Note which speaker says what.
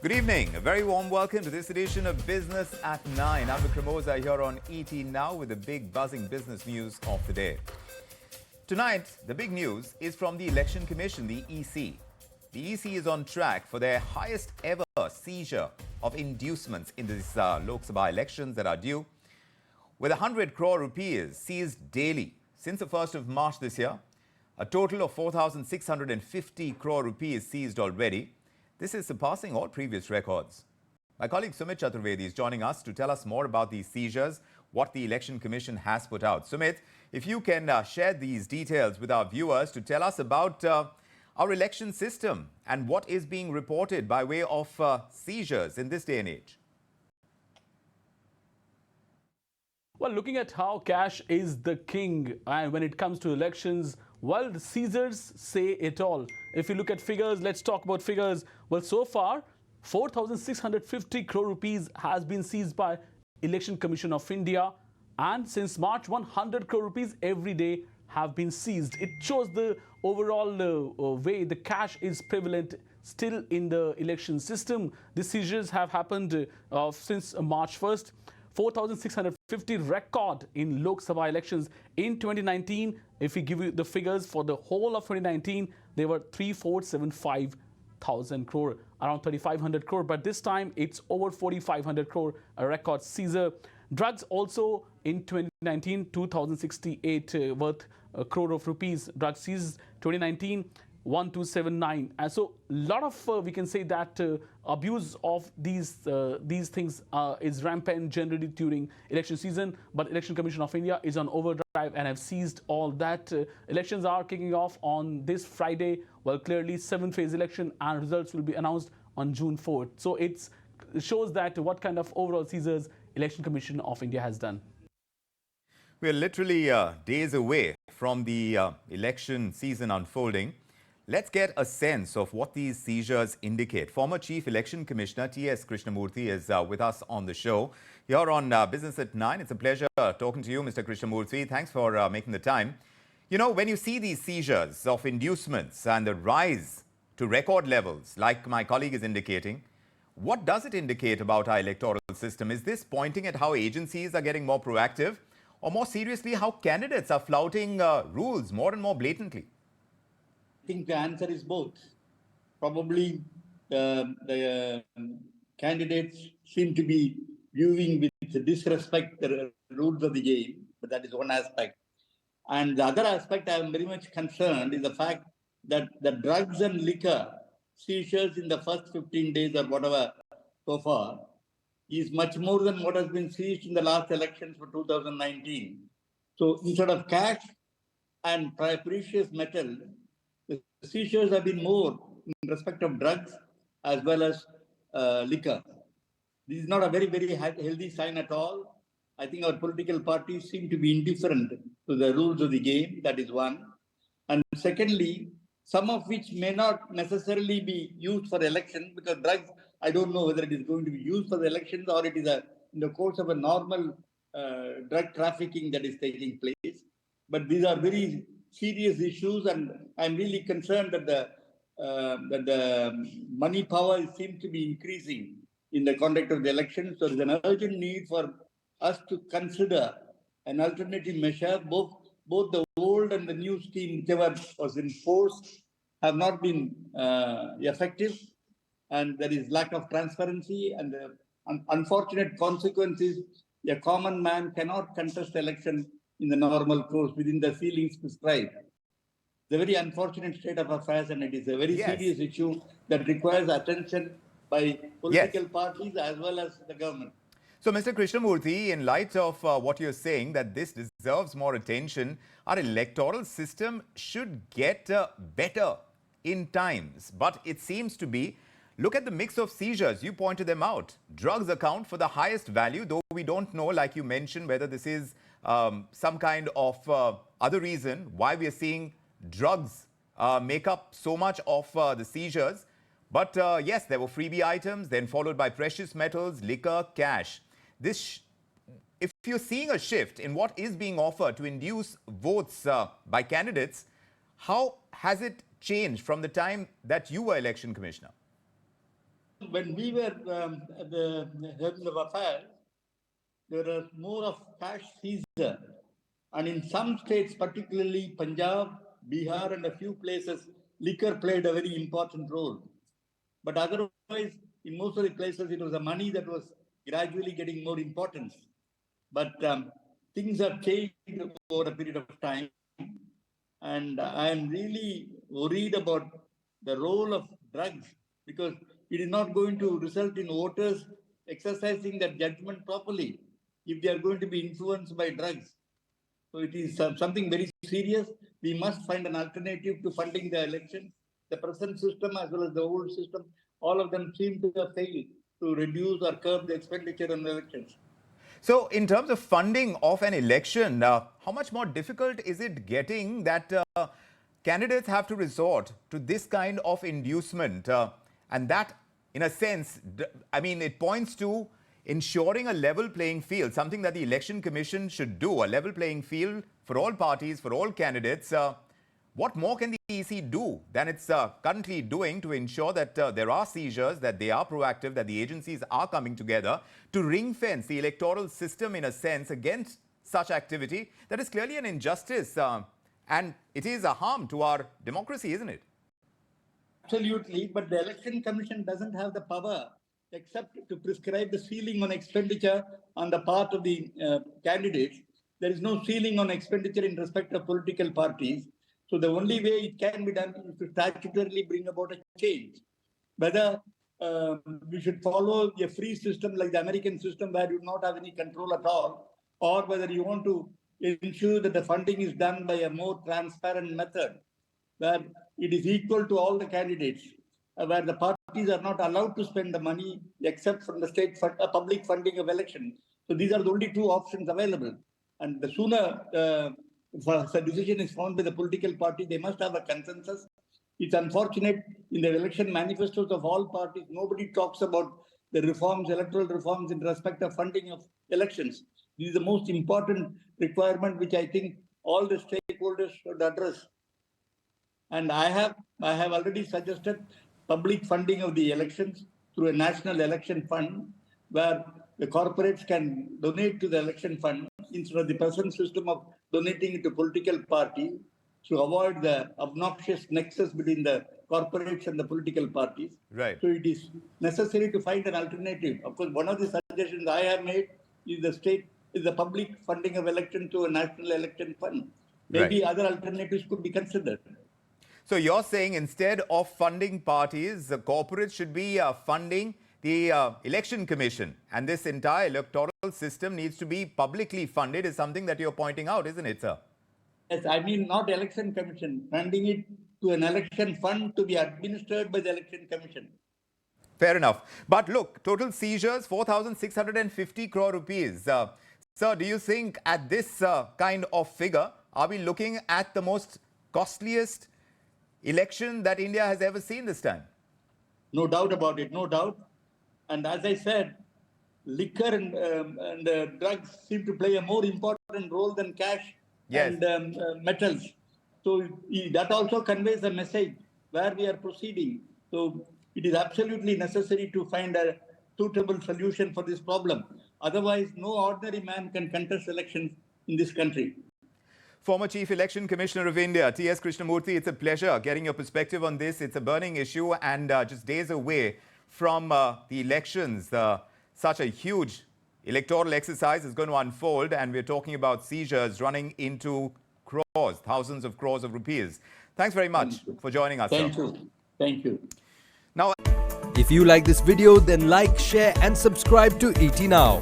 Speaker 1: Good evening. A very warm welcome to this edition of Business at 9. I'm Vikram here on ET Now with the big buzzing business news of the day. Tonight, the big news is from the Election Commission, the EC. The EC is on track for their highest ever seizure of inducements in these Lok Sabha elections that are due, with 100 crore rupees seized daily since the 1st of March this year. A total of 4,650 crore rupees seized already. This is surpassing all previous records. My colleague Sumit Chaturvedi is joining us to tell us more about these seizures, what the Election Commission has put out. Sumit, if you can share these details with our viewers to tell us about our election system and what is being reported by way of seizures in this day and age.
Speaker 2: Well, looking at how cash is the king and when it comes to elections, well, the seizures say it all. If you look at figures, let's talk about figures. Well, so far, 4,650 crore rupees has been seized by Election Commission of India. And since March, 100 crore rupees every day have been seized. It shows the overall way the cash is prevalent still in the election system. The seizures have happened since March 1st. 4,650 record in Lok Sabha elections in 2019. If we give you the figures for the whole of 2019, they were 3,475,000 crore, around 3,500 crore. But this time it's over 4,500 crore, a record seizure. Drugs also in 2019, 2,068 worth a crore of rupees. Drugs seized 2019. 1279, and so a lot of we can say that abuse of these things is rampant generally during election season. But Election Commission of India is on overdrive and have seized all that. Elections are kicking off on this Friday. Well, clearly 7-phase election and results will be announced on June 4th. So it shows that what kind of overall seizures Election Commission of India has done.
Speaker 1: We're literally days away from the election season unfolding. Let's get a sense of what these seizures indicate. Former Chief Election Commissioner T.S. Krishnamurthy is with us on the show. Here on Business at 9. It's a pleasure talking to you, Mr. Krishnamurthy. Thanks for making the time. You know, when you see these seizures of inducements and the rise to record levels, like my colleague is indicating, what does it indicate about our electoral system? Is this pointing at how agencies are getting more proactive? Or more seriously, how candidates are flouting rules more and more blatantly?
Speaker 3: I think the answer is both. Probably the candidates seem to be viewing with disrespect the rules of the game, but that is one aspect. And the other aspect I am very much concerned is the fact that the drugs and liquor seizures in the first 15 days or whatever so far is much more than what has been seized in the last elections for 2019. So instead of cash and precious metal, the seizures have been more in respect of drugs as well as liquor. This is not a very, very healthy sign at all. I think our political parties seem to be indifferent to the rules of the game. That is one. And secondly, some of which may not necessarily be used for elections, because drugs, I don't know whether it is going to be used for the elections or it is in the course of a normal drug trafficking that is taking place. But these are very serious issues, and I'm really concerned that the money power seems to be increasing in the conduct of the election. So there's an urgent need for us to consider an alternative measure. Both the old and the new scheme, whichever was in force, have not been effective, and there is lack of transparency, and the unfortunate consequences. A common man cannot contest election in the normal course within the ceilings prescribed. It's a very unfortunate state of affairs, and it is a very serious issue that requires attention by political parties as well as the government.
Speaker 1: So, Mr. Krishnamurthy, in light of what you're saying, that this deserves more attention, our electoral system should get better in times. But it seems to be, look at the mix of seizures. You pointed them out. Drugs account for the highest value, though we don't know, like you mentioned, whether this is some kind of other reason why we are seeing drugs make up so much of the seizures. But yes, there were freebie items, then followed by precious metals, liquor, cash. If you're seeing a shift in what is being offered to induce votes by candidates, how has it changed from the time that you were election commissioner?
Speaker 3: when we were at the head of affairs, there was more of cash seizure. And in some states, particularly Punjab, Bihar, and a few places, liquor played a very important role. But otherwise, in most of the places, it was the money that was gradually getting more importance. But things have changed over a period of time. And I am really worried about the role of drugs, because it is not going to result in voters exercising their judgment properly if they are going to be influenced by drugs. So it is something very serious. We must find an alternative to funding the elections. The present system as well as the old system, all of them seem to have failed to reduce or curb the expenditure on the elections.
Speaker 1: So in terms of funding of an election, how much more difficult is it getting that candidates have to resort to this kind of inducement? And that, in a sense, I mean, it points to ensuring a level playing field, something that the Election Commission should do, a level playing field for all parties, for all candidates. What more can the EC do than it's currently doing to ensure that there are seizures, that they are proactive, that the agencies are coming together to ring-fence the electoral system in a sense against such activity that is clearly an injustice and it is a harm to our democracy, isn't it?
Speaker 3: Absolutely, but the Election Commission doesn't have the power except to prescribe the ceiling on expenditure on the part of the candidates. There is no ceiling on expenditure in respect of political parties. So the only way it can be done is to statutorily bring about a change. Whether we should follow a free system like the American system where you do not have any control at all, or whether you want to ensure that the funding is done by a more transparent method, where it is equal to all the candidates, where the parties are not allowed to spend the money except from the state public funding of elections. So these are the only two options available. And the sooner the decision is found by the political party, they must have a consensus. It's unfortunate in the election manifestos of all parties, nobody talks about the reforms, electoral reforms in respect of funding of elections. This is the most important requirement which I think all the stakeholders should address. And I have already suggested public funding of the elections through a national election fund where the corporates can donate to the election fund instead of the present system of donating it to political parties to avoid the obnoxious nexus between the corporates and the political parties.
Speaker 1: Right.
Speaker 3: So it is necessary to find an alternative. Of course, one of the suggestions I have made is the public funding of election to a national election fund. Maybe other alternatives could be considered.
Speaker 1: So you're saying instead of funding parties, the corporates should be funding the Election Commission, and this entire electoral system needs to be publicly funded is something that you're pointing out, isn't it, sir?
Speaker 3: Yes, I mean not Election Commission, funding it to an election fund to be administered by the Election Commission.
Speaker 1: Fair enough. But look, total seizures, 4,650 crore rupees. Sir, do you think at this kind of figure, are we looking at the most costliest election that India has ever seen this time?
Speaker 3: No doubt about it, no doubt. And as I said, liquor and drugs seem to play a more important role than cash and metals. So that also conveys a message where we are proceeding. So it is absolutely necessary to find a suitable solution for this problem. Otherwise, no ordinary man can contest elections in this country.
Speaker 1: Former Chief Election Commissioner of India, T.S. Krishnamurthy, it's a pleasure getting your perspective on this. It's a burning issue and just days away from the elections. Such a huge electoral exercise is going to unfold, and we're talking about seizures running into crores, thousands of crores of rupees. Thanks very much for joining us.
Speaker 3: Thank you. Thank you.
Speaker 1: Now,
Speaker 4: if you like this video, then like, share and subscribe to ET Now.